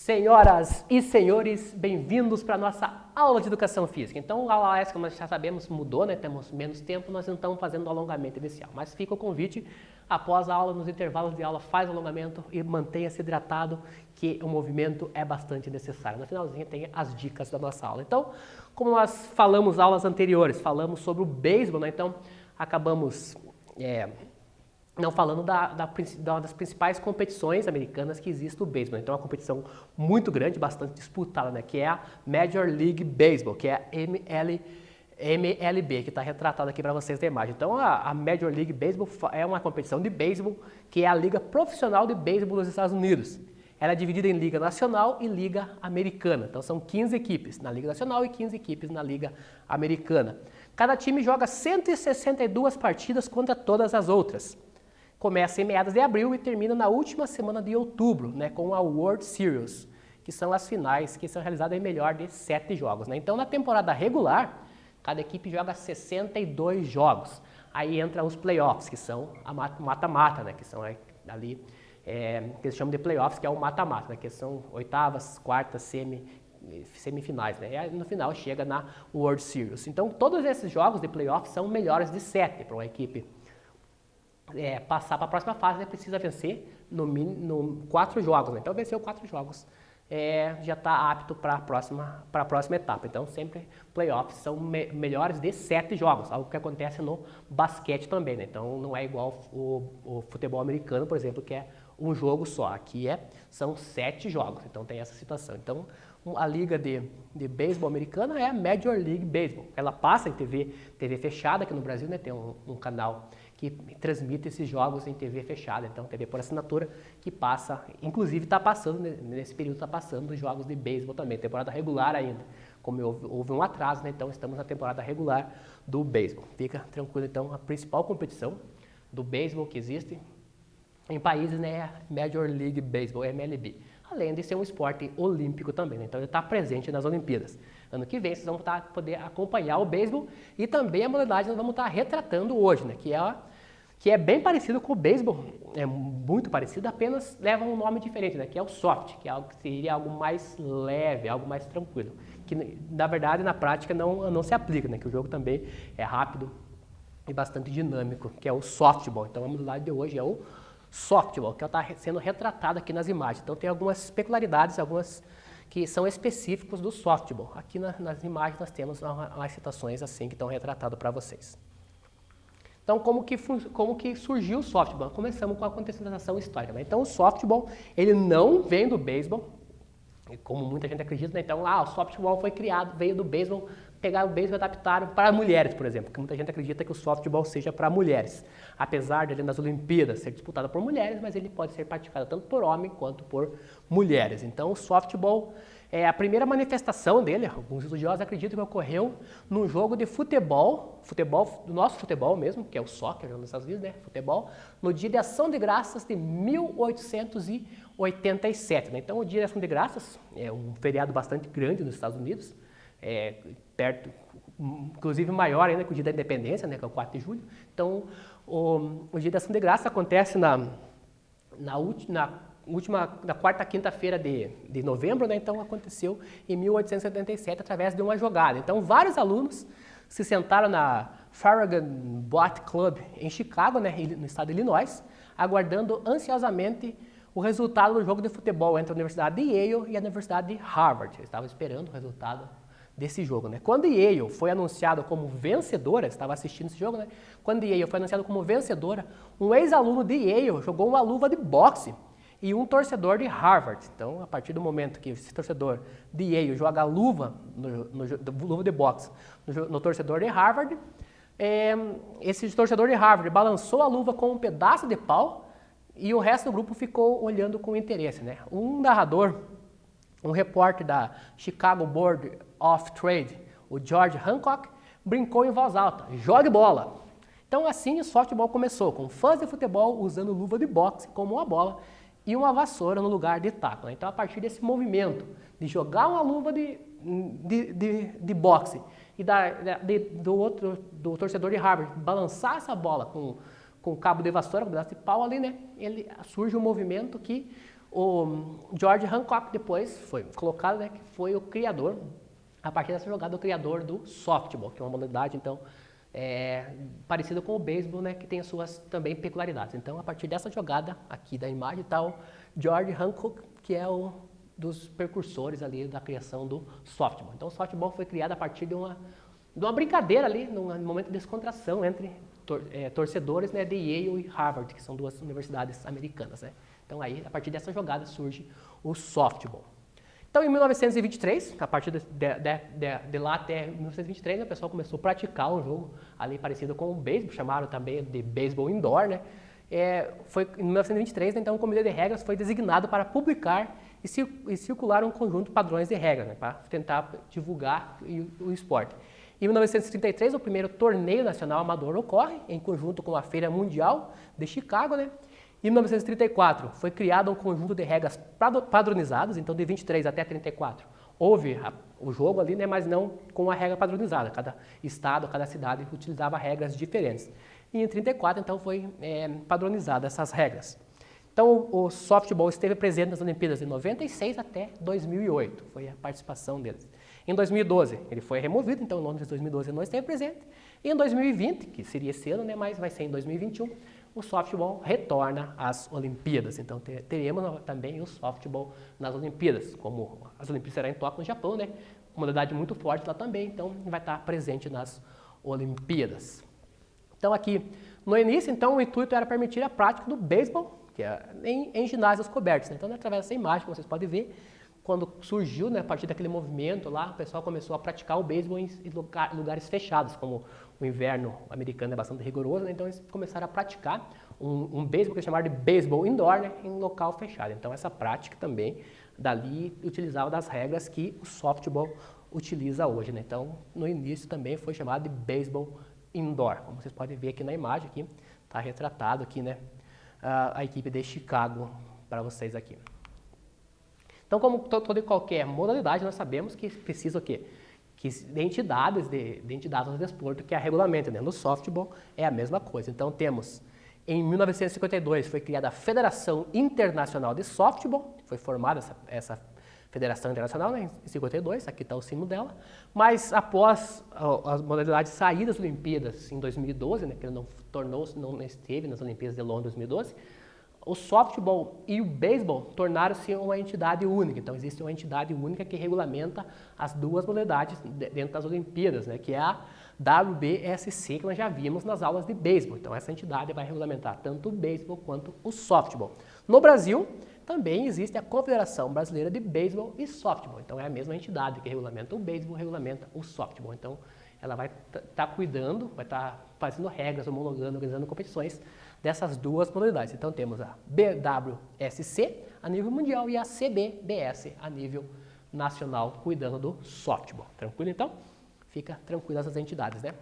Senhoras e senhores, bem-vindos para a nossa aula de Educação Física. Então, a aula essa, como nós já sabemos, mudou, né? Temos menos tempo, nós não estamos fazendo o alongamento inicial. Mas fica o convite, após a aula, nos intervalos de aula, faz o alongamento e mantenha-se hidratado, que o movimento é bastante necessário. No finalzinho tem as dicas da nossa aula. Então, como nós falamos aulas anteriores, falamos sobre o beisebol, né? Então, acabamos... não falando das principais competições americanas que existe o beisebol. Então é uma competição muito grande, bastante disputada, né? Que é a Major League Baseball, que é a MLB, que está retratada aqui para vocês na imagem. Então a Major League Baseball é uma competição de beisebol, que é a liga profissional de beisebol dos Estados Unidos. Ela é dividida em Liga Nacional e Liga Americana. Então são 15 equipes na Liga Nacional e 15 equipes na Liga Americana. Cada time joga 162 partidas contra todas as outras. Começa em meados de abril e termina na última semana de outubro, né, com a World Series, que são as finais, que são realizadas em melhor de 7 jogos. Né? Então, na temporada regular, cada equipe joga 62 jogos. Aí entram os playoffs, que são a mata-mata, né, que são ali, que eles chamam de playoffs, que é o mata-mata, né, que são oitavas, quartas, semifinais. Né? E aí, no final chega na World Series. Então, todos esses jogos de playoffs são melhores de 7 para uma equipe. Passar para a próxima fase, né, precisa vencer no mínimo 4 jogos. Né? Então, venceu 4 jogos, já está apto para a próxima etapa. Então, sempre playoffs são melhores de 7 jogos, algo que acontece no basquete também. Né? Então, não é igual o futebol americano, por exemplo, que é um jogo só. Aqui são 7 jogos, então tem essa situação. Então, a liga de beisebol americana é a Major League Baseball. Ela passa em TV fechada aqui no Brasil, né? Tem um canal que transmite esses jogos em TV fechada, então TV por assinatura, que passa, inclusive está passando, nesse período está passando os jogos de beisebol também, temporada regular ainda, como houve um atraso, né? Então estamos na temporada regular do beisebol. Fica tranquilo, então, a principal competição do beisebol que existe em países, né, é a Major League Baseball, MLB, além de ser um esporte olímpico também, né? Então ele está presente nas Olimpíadas. Ano que vem vocês vão poder acompanhar o beisebol e também a modalidade nós vamos estar retratando hoje, né? Que é bem parecido com o beisebol, é muito parecido, apenas leva um nome diferente, né? Que é o soft, que é algo que seria algo mais leve, algo mais tranquilo, que na verdade na prática não se aplica, né? Que o jogo também é rápido e bastante dinâmico, que é o softball. Então a modalidade de hoje é o softball, que está sendo retratado aqui nas imagens. Então tem algumas peculiaridades, algumas que são específicos do softball. Aqui nas imagens nós temos umas citações assim que estão retratadas para vocês. Então, como que surgiu o softball? Começamos com a contextualização histórica. Né? Então, o softball, ele não vem do beisebol, como muita gente acredita. Né? Então, o softball foi criado, veio do beisebol, pegaram o beisebol e adaptaram para mulheres, por exemplo. Porque muita gente acredita que o softball seja para mulheres. Apesar de ele nas Olimpíadas ser disputado por mulheres, mas ele pode ser praticado tanto por homem quanto por mulheres. Então, o softball... a primeira manifestação dele, alguns estudiosos acreditam que ocorreu num jogo de futebol, do nosso futebol mesmo, que é o soccer nos Estados Unidos, né, futebol, no dia de Ação de Graças de 1887. Né? Então, o dia de Ação de Graças é um feriado bastante grande nos Estados Unidos, inclusive maior ainda que o dia da Independência, né, que é o 4 de julho. Então, o dia de Ação de Graças acontece na quarta, quinta-feira de novembro, né? Então aconteceu em 1877 através de uma jogada. Então vários alunos se sentaram na Farragut Boat Club em Chicago, né, no estado de Illinois, aguardando ansiosamente o resultado do jogo de futebol entre a Universidade de Yale e a Universidade de Harvard. Eles estavam esperando o resultado desse jogo, né? Quando Yale foi anunciado como vencedora, estava assistindo esse jogo, né? Quando Yale foi anunciado como vencedora, um ex-aluno de Yale jogou uma luva de boxe e um torcedor de Harvard. Então, a partir do momento que esse torcedor de Yale joga a luva, luva de boxe no torcedor de Harvard, esse torcedor de Harvard balançou a luva com um pedaço de pau e o resto do grupo ficou olhando com interesse. Né? Um narrador, um repórter da Chicago Board of Trade, o George Hancock, brincou em voz alta: "Jogue bola!". Então, assim o softball começou, com fãs de futebol usando luva de boxe como uma bola e uma vassoura no lugar de taco. Né? Então, a partir desse movimento de jogar uma luva de boxe e do torcedor de Harvard balançar essa bola com o cabo de vassoura, com o pedaço de pau ali, né? Surge um movimento que O George Hancock depois foi colocado, né, que foi o criador, a partir dessa jogada, o criador do softball, que é uma modalidade, então, parecida com o beisebol, né, que tem as suas também peculiaridades. Então, a partir dessa jogada aqui da imagem está o George Hancock, que é um dos precursores ali da criação do softball. Então, o softball foi criado a partir de uma brincadeira ali, num momento de descontração entre torcedores, né, de Yale e Harvard, que são duas universidades americanas, né. Então, aí, a partir dessa jogada surge o softball. Então, em 1923, a partir de lá até 1923, né, o pessoal começou a praticar um jogo ali parecido com o beisebol, chamaram também de beisebol indoor, né. Foi em 1923, né, então, o Comitê de Regras foi designado para publicar e circular um conjunto de padrões de regras, né, para tentar divulgar o esporte. Em 1933, o primeiro torneio nacional amador ocorre, em conjunto com a Feira Mundial de Chicago, né. Em 1934, foi criado um conjunto de regras padronizadas, então de 23 até 34 houve o jogo ali, né, mas não com a regra padronizada. Cada estado, cada cidade utilizava regras diferentes. E em 34, então, foi padronizada essas regras. Então, o softball esteve presente nas Olimpíadas de 96 até 2008, foi a participação deles. Em 2012, ele foi removido, então em Londres 2012 ele não esteve presente. E em 2020, que seria esse ano, né, mas vai ser em 2021, o softball retorna às Olimpíadas. Então, teremos também o softball nas Olimpíadas, como as Olimpíadas serão em Tóquio, no Japão, né? Uma modalidade muito forte lá também, então vai estar presente nas Olimpíadas. Então, aqui no início, então, o intuito era permitir a prática do beisebol, que é em ginásios cobertos, né? Então, através dessa imagem, como vocês podem ver, quando surgiu, né, a partir daquele movimento lá, o pessoal começou a praticar o beisebol em lugares fechados, como o inverno americano é bastante rigoroso, né, então eles começaram a praticar um beisebol que eles chamaram de beisebol indoor, né, em local fechado. Então essa prática também, dali, utilizava das regras que o softball utiliza hoje, né. Então no início também foi chamado de beisebol indoor, como vocês podem ver aqui na imagem, aqui está retratado aqui, né, a equipe de Chicago para vocês aqui. Então, como toda e qualquer modalidade, nós sabemos que precisa o quê? De entidades do desporto que a regulamento, né? No softball é a mesma coisa. Então, temos, em 1952, foi criada a Federação Internacional de Softball, foi formada essa Federação Internacional, né, em 52, aqui está o símbolo dela, mas após as modalidades sair das Olimpíadas em 2012, né, que ele não esteve nas Olimpíadas de Londres em 2012, o softball e o beisebol tornaram-se uma entidade única. Então, existe uma entidade única que regulamenta as duas modalidades dentro das Olimpíadas, né, que é a WBSC, que nós já vimos nas aulas de beisebol. Então, essa entidade vai regulamentar tanto o beisebol quanto o softball. No Brasil, também existe a Confederação Brasileira de Beisebol e Softball. Então, é a mesma entidade que regulamenta o beisebol, regulamenta o softball. Então, ela vai estar cuidando, vai estar fazendo regras, homologando, organizando competições dessas duas modalidades. Então, temos a BWSC a nível mundial e a CBBS a nível nacional, cuidando do softball. Tranquilo, então? Fica tranquilo essas entidades, né?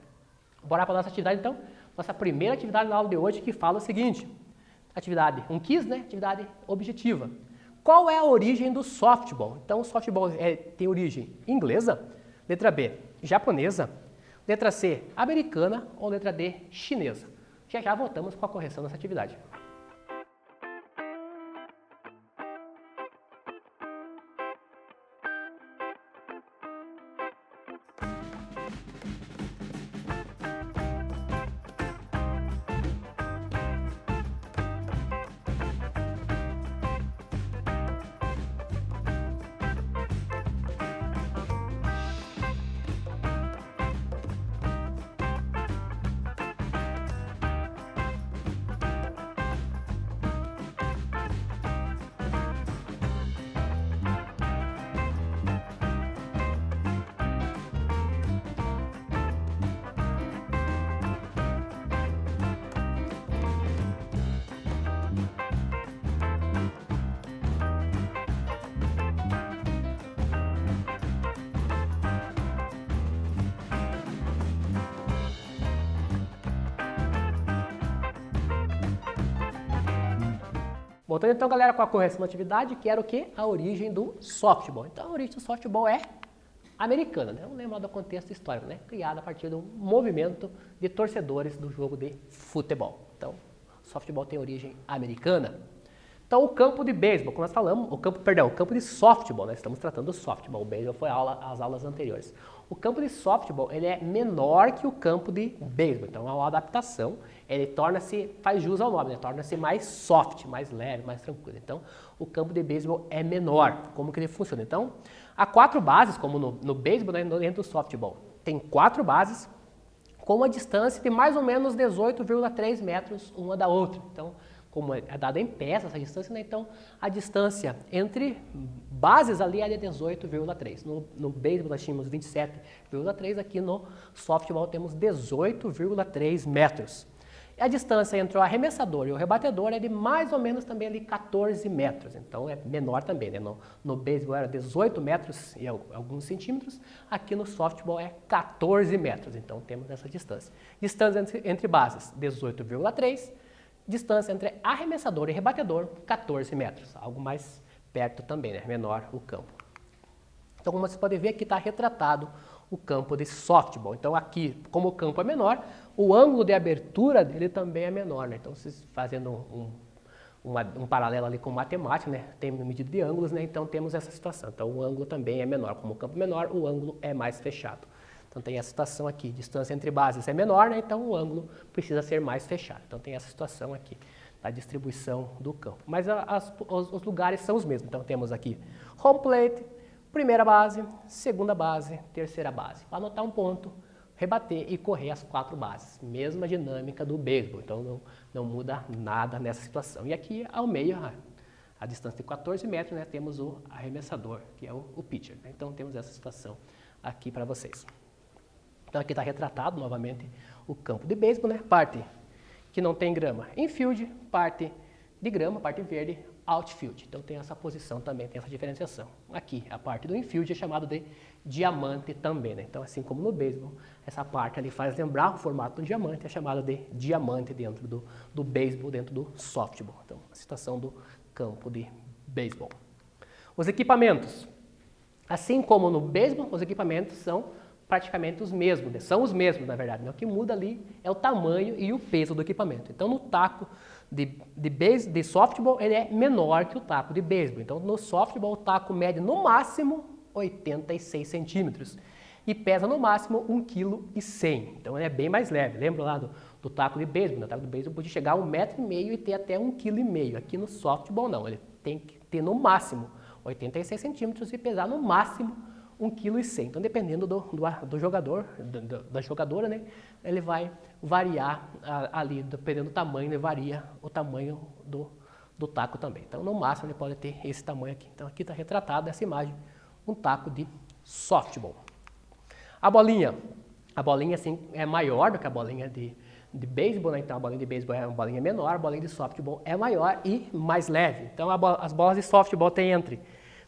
Bora para a nossa atividade, então. Nossa primeira atividade na aula de hoje, que fala o seguinte. Atividade, um quiz, né? Atividade objetiva. Qual é a origem do softball? Então, o softball tem origem inglesa, letra B, japonesa, letra C, americana ou letra D, chinesa. Já voltamos com a correção dessa atividade. Voltando então, galera, com a correção da atividade, que era o quê? A origem do softball. Então, a origem do softball é americana, né? Vamos lembrar do contexto histórico, né? Criada a partir de um movimento de torcedores do jogo de futebol. Então, o softball tem origem americana. Então, o campo de beisebol, como nós falamos, o campo de softball, né? Estamos tratando do softball, o beisebol foi as aulas anteriores. O campo de softball, ele é menor que o campo de beisebol, então é uma adaptação, ele faz jus ao nome, né? Torna-se mais soft, mais leve, mais tranquilo. Então, o campo de beisebol é menor. Como que ele funciona? Então, há 4 bases, como no beisebol, né? Dentro do softball. Tem 4 bases com uma distância de mais ou menos 18,3 metros uma da outra. Então, como é dada em pés essa distância, né? Então a distância entre bases ali é de 18,3. No beisebol nós tínhamos 27,3, aqui no softball temos 18,3 metros. E a distância entre o arremessador e o rebatedor é de mais ou menos também ali 14 metros, então é menor também, né? No beisebol era 18 metros e alguns centímetros, aqui no softball é 14 metros, então temos essa distância. Distância entre bases, 18,3. Distância entre arremessador e rebatedor, 14 metros. Algo mais perto também, né? Menor o campo. Então, como vocês podem ver, aqui está retratado o campo de softball. Então, aqui, como o campo é menor, o ângulo de abertura dele também é menor, né? Então, vocês fazendo um paralelo ali com matemática, né? Tem medida de ângulos, né? Então, temos essa situação. Então, o ângulo também é menor. Como o campo é menor, o ângulo é mais fechado. Então tem essa situação aqui, distância entre bases é menor, né? Então o ângulo precisa ser mais fechado. Então tem essa situação aqui da distribuição do campo. Mas os lugares são os mesmos. Então temos aqui home plate, primeira base, segunda base, terceira base. Para anotar um ponto, rebater e correr as 4 bases. Mesma dinâmica do beisebol, então não muda nada nessa situação. E aqui ao meio, a distância de 14 metros, né? Temos o arremessador, que é o pitcher. Né? Então temos essa situação aqui para vocês. Então aqui está retratado novamente o campo de beisebol, né? Parte que não tem grama, infield, parte de grama, parte verde, outfield. Então tem essa posição também, tem essa diferenciação. Aqui, a parte do infield é chamada de diamante também, né? Então assim como no beisebol, essa parte ali faz lembrar o formato do diamante, é chamada de diamante dentro do beisebol, dentro do softball. Então a situação do campo de beisebol. Os equipamentos. Assim como no beisebol, os equipamentos são praticamente os mesmos, né? São os mesmos, na verdade, né? O que muda ali é o tamanho e o peso do equipamento. Então, no taco de softball, ele é menor que o taco de beisebol. Então, no softball, o taco mede no máximo 86 centímetros e pesa no máximo 1,1 kg. Então, ele é bem mais leve. Lembra lá do taco de beisebol? No taco de beisebol podia chegar a 1,5 m e ter até 1,5 kg. Aqui no softball, não. Ele tem que ter no máximo 86 centímetros e pesar no máximo 1,1 kg. Então, dependendo do jogador, da jogadora, né, ele vai variar ali, dependendo do tamanho, ele varia o tamanho do taco também. Então, no máximo, ele pode ter esse tamanho aqui. Então, aqui está retratada essa imagem, um taco de softball. A bolinha, assim, é maior do que a bolinha de beisebol, né? Então, a bolinha de beisebol é uma bolinha menor, a bolinha de softball é maior e mais leve. Então, as bolas de softball têm entre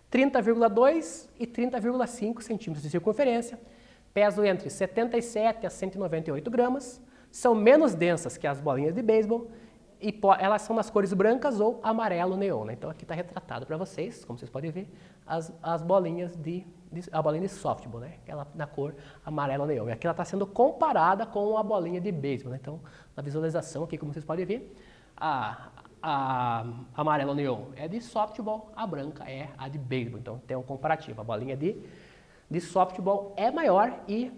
30,2 e 30,5 centímetros de circunferência, pesam entre 77 a 198 gramas, são menos densas que as bolinhas de beisebol e elas são nas cores brancas ou amarelo neon, né? Então aqui está retratado para vocês, como vocês podem ver, as bolinhas a bolinha de softball, né? Ela na cor amarelo neon. E aqui ela está sendo comparada com a bolinha de beisebol, né? Então na visualização aqui, como vocês podem ver, a amarelo neon é de softball, a branca é a de beisebol. Então tem um comparativo. A bolinha de softball é maior e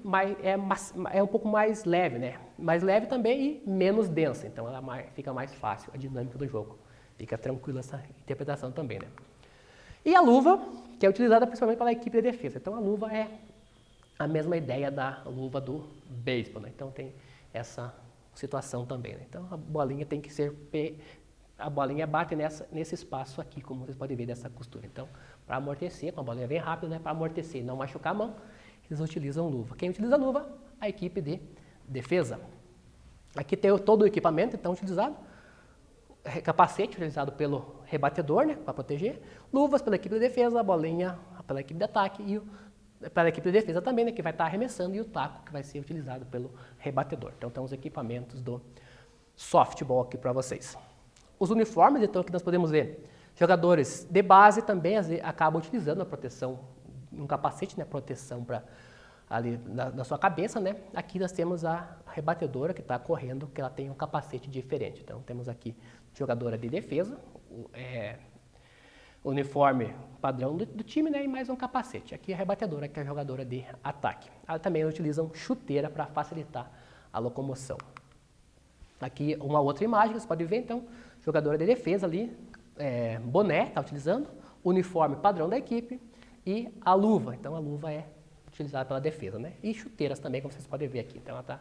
é um pouco mais leve, né? Mais leve também e menos densa. Então ela fica mais fácil a dinâmica do jogo. Fica tranquila essa interpretação também, né? E a luva, que é utilizada principalmente pela equipe de defesa. Então a luva é a mesma ideia da luva do beisebol, né? Então tem essa situação também, né? Então a bolinha tem que ser a bolinha bate nesse espaço aqui, como vocês podem ver dessa costura. Então, para amortecer, com a bolinha bem rápida, né, para amortecer e não machucar a mão, eles utilizam luva. Quem utiliza luva? A equipe de defesa. Aqui tem todo o equipamento, então, utilizado. Capacete utilizado pelo rebatedor, né, para proteger. Luvas pela equipe de defesa, a bolinha pela equipe de ataque e pela equipe de defesa também, né, que vai estar arremessando, e o taco que vai ser utilizado pelo rebatedor. Então, estão os equipamentos do softball aqui para vocês. Os uniformes, então, aqui nós podemos ver, jogadores de base também acabam utilizando a proteção, um capacete, né, proteção ali na sua cabeça, né? Aqui nós temos a rebatedora que está correndo, que ela tem um capacete diferente. Então, temos aqui jogadora de defesa, uniforme padrão do time, né, e mais um capacete. Aqui a rebatedora, que é a jogadora de ataque. Ela também utilizam chuteira para facilitar a locomoção. Aqui uma outra imagem, você pode ver, então, jogadora de defesa ali, boné, está utilizando, uniforme padrão da equipe e a luva. Então a luva é utilizada pela defesa, né? E chuteiras também, como vocês podem ver aqui. Então ela está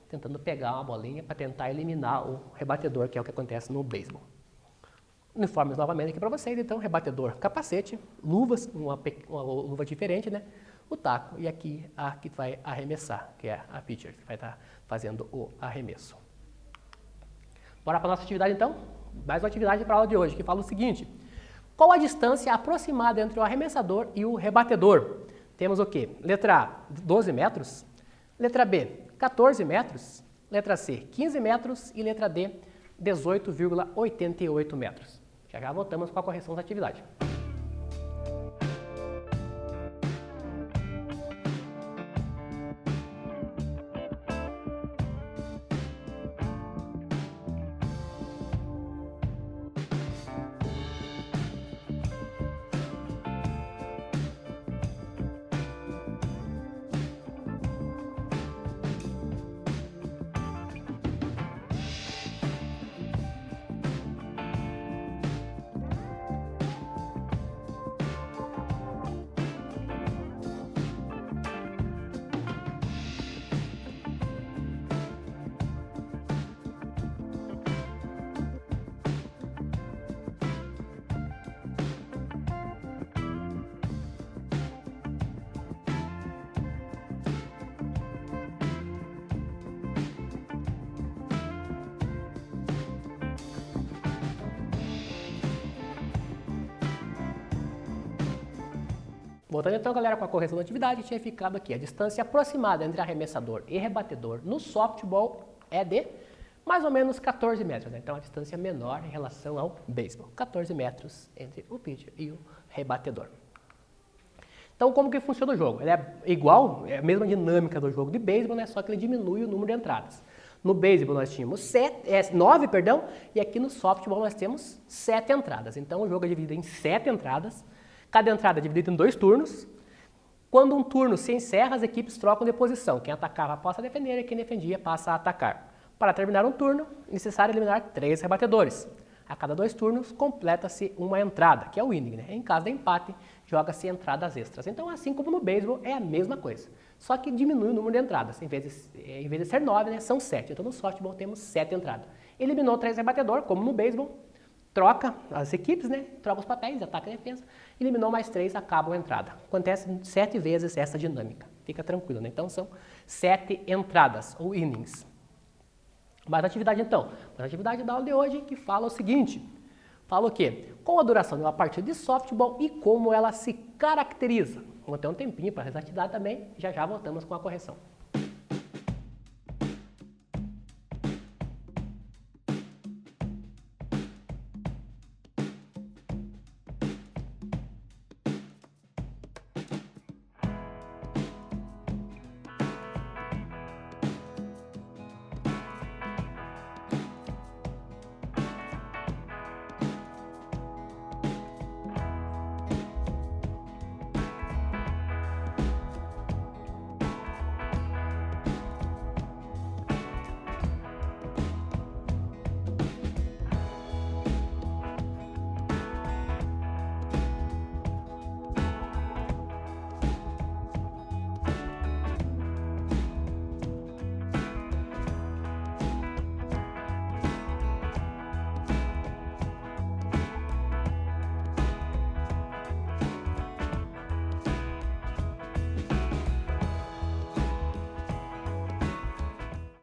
tentando pegar uma bolinha para tentar eliminar o rebatedor, que é o que acontece no beisebol. Uniformes novamente aqui para vocês, então rebatedor, capacete, luvas, uma luva diferente, né? O taco e aqui a que vai arremessar, que é a pitcher, que vai estar fazendo o arremesso. Bora para a nossa atividade então? Mais uma atividade para a aula de hoje, que fala o seguinte: qual a distância aproximada entre o arremessador e o rebatedor? Temos o quê? Letra A, 12 metros. Letra B, 14 metros. Letra C, 15 metros. E letra D, 18,88 metros. Já voltamos com a correção da atividade. Voltando então, galera, com a correção da atividade, tinha ficado aqui. A distância aproximada entre arremessador e rebatedor no softball é de mais ou menos 14 metros. Né? Então, a distância menor em relação ao beisebol. 14 metros entre o pitcher e o rebatedor. Então, como que funciona o jogo? Ele é igual, é a mesma dinâmica do jogo de beisebol, né? Só que ele diminui o número de entradas. No beisebol nós tínhamos 9, e aqui no softball nós temos 7 entradas. Então, o jogo é dividido em 7 entradas. Cada entrada é dividida em 2 turnos. Quando um turno se encerra, as equipes trocam de posição. Quem atacava passa a defender e quem defendia passa a atacar. Para terminar um turno, é necessário eliminar 3 rebatedores. A cada 2 turnos, completa-se uma entrada, que é o inning, né? Em caso de empate, joga-se entradas extras. Então, assim como no beisebol, é a mesma coisa. Só que diminui o número de entradas. Em vez de ser 9, né, são 7. Então, no softball temos 7 entradas. Eliminou 3 rebatedores, como no beisebol. Troca as equipes, né? Troca os papéis, ataca e defesa. Eliminou mais 3, acaba a entrada. Acontece 7 vezes essa dinâmica. Fica tranquilo, né? Então são 7 entradas, ou innings. Mais atividade então. Mais atividade da aula de hoje que fala o seguinte. Fala o quê? Qual a duração de uma partida de softball e como ela se caracteriza? Vamos ter um tempinho para essa atividade também. Já voltamos com a correção.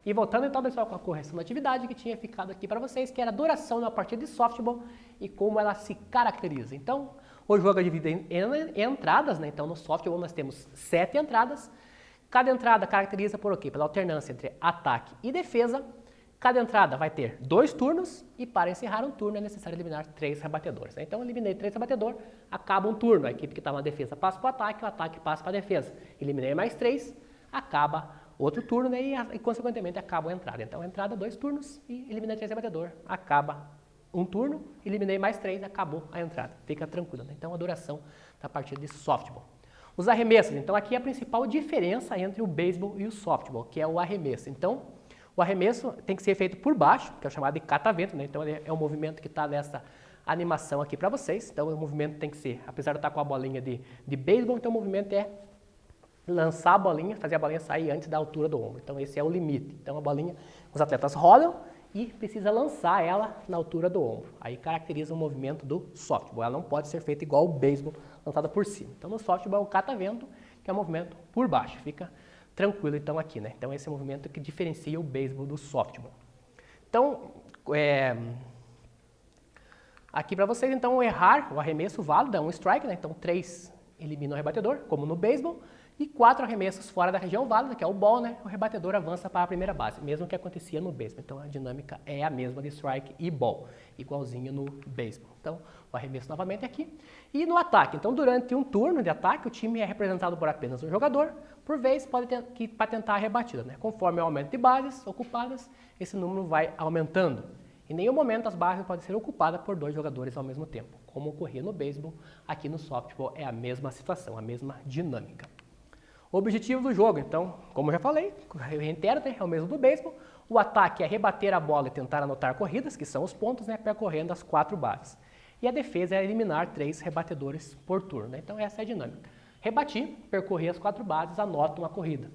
E voltando então, pessoal, com a correção da atividade que tinha ficado aqui para vocês, que era a duração de uma partida de softball e como ela se caracteriza. Então, o jogo é dividido em entradas, né? Então, no softball nós temos 7 entradas. Cada entrada caracteriza por o quê? Pela alternância entre ataque e defesa. Cada entrada vai ter 2 turnos e para encerrar um turno é necessário eliminar 3 rebatedores. Né? Então, eliminei 3 rebatedores, acaba um turno. A equipe que está na defesa passa para o ataque passa para a defesa. Eliminei mais 3, acaba outro turno, né, e consequentemente acaba a entrada. Então, a entrada, 2 turnos e elimina 3 rebatedor, acaba um turno, eliminei mais 3, acabou a entrada. Fica tranquilo, né? Então a duração da partida de softball. Os arremessos, então aqui é a principal diferença entre o beisebol e o softball, que é o arremesso. Então, o arremesso tem que ser feito por baixo, que é o chamado de catavento, né? Então é um movimento que está nessa animação aqui para vocês. Então o movimento tem que ser, apesar de estar com a bolinha de beisebol, então o movimento é lançar a bolinha, fazer a bolinha sair antes da altura do ombro. Então esse é o limite. Então a bolinha, os atletas rodam e precisa lançar ela na altura do ombro. Aí caracteriza o movimento do softball. Ela não pode ser feita igual o beisebol, lançada por cima. Então no softball é o catavento, que é o movimento por baixo. Fica tranquilo então aqui, né? Então esse é o movimento que diferencia o beisebol do softball. Então, aqui para vocês, então, errar o arremesso válido é um strike, né? Então 3 elimina o rebatedor, como no beisebol. E 4 arremessos fora da região válida, que é o ball, né? O rebatedor avança para a primeira base, mesmo que acontecia no beisebol. Então a dinâmica é a mesma de strike e ball, igualzinho no beisebol. Então o arremesso novamente é aqui. E no ataque, então durante um turno de ataque, o time é representado por apenas um jogador, por vez pode ter que para tentar a rebatida, né? Conforme o aumento de bases ocupadas, esse número vai aumentando. Em nenhum momento as bases podem ser ocupadas por 2 jogadores ao mesmo tempo. Como ocorria no beisebol, aqui no softball é a mesma situação, a mesma dinâmica. O objetivo do jogo, então, como eu já falei, eu reitero, é o mesmo do beisebol. O ataque é rebater a bola e tentar anotar corridas, que são os pontos, né, percorrendo as 4 bases. E a defesa é eliminar 3 rebatedores por turno. Né? Então essa é a dinâmica. Rebati, percorri as 4 bases, anoto uma corrida.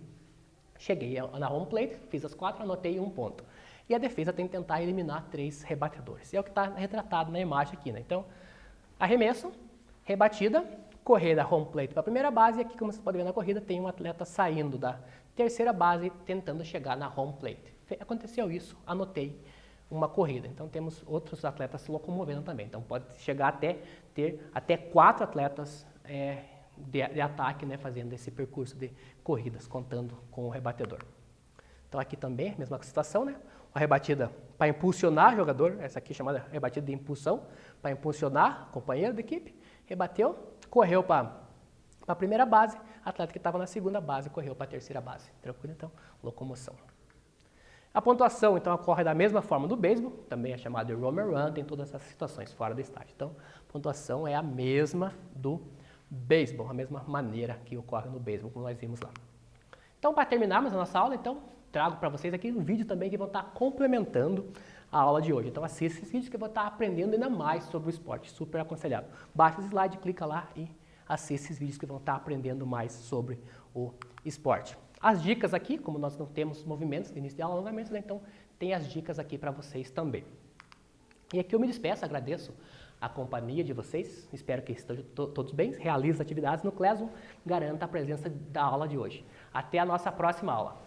Cheguei na home plate, fiz as 4, anotei 1 ponto. E a defesa tem que tentar eliminar 3 rebatedores. E é o que está retratado na imagem aqui. Né? Então, arremesso, rebatida, correr da home plate para a primeira base, e aqui, como vocês podem ver na corrida, tem um atleta saindo da terceira base, tentando chegar na home plate. Aconteceu isso, anotei uma corrida. Então temos outros atletas se locomovendo também. Então pode chegar até ter até 4 atletas de ataque, né, fazendo esse percurso de corridas, contando com o rebatedor. Então aqui também, mesma situação, né? Uma rebatida para impulsionar o jogador, essa aqui é chamada rebatida de impulsão, para impulsionar o companheiro da equipe, rebateu, correu para a primeira base, atleta que estava na segunda base correu para a terceira base. Tranquilo? Então, locomoção. A pontuação, então, ocorre da mesma forma do beisebol, também é chamado de home run, tem todas essas situações fora do estádio. Então, a pontuação é a mesma do beisebol, a mesma maneira que ocorre no beisebol, como nós vimos lá. Então, para terminarmos a nossa aula, então, trago para vocês aqui um vídeo também que vão estar complementando a aula de hoje. Então assista esses vídeos que eu vou estar aprendendo ainda mais sobre o esporte, super aconselhado. Baixa o slide, clica lá e assista esses vídeos que vão estar aprendendo mais sobre o esporte. As dicas aqui, como nós não temos movimentos de início de aula, alongamentos, né? Então tem as dicas aqui para vocês também. E aqui eu me despeço, agradeço a companhia de vocês, espero que estejam todos bem, realize as atividades no Classroom, garanta a presença da aula de hoje. Até a nossa próxima aula.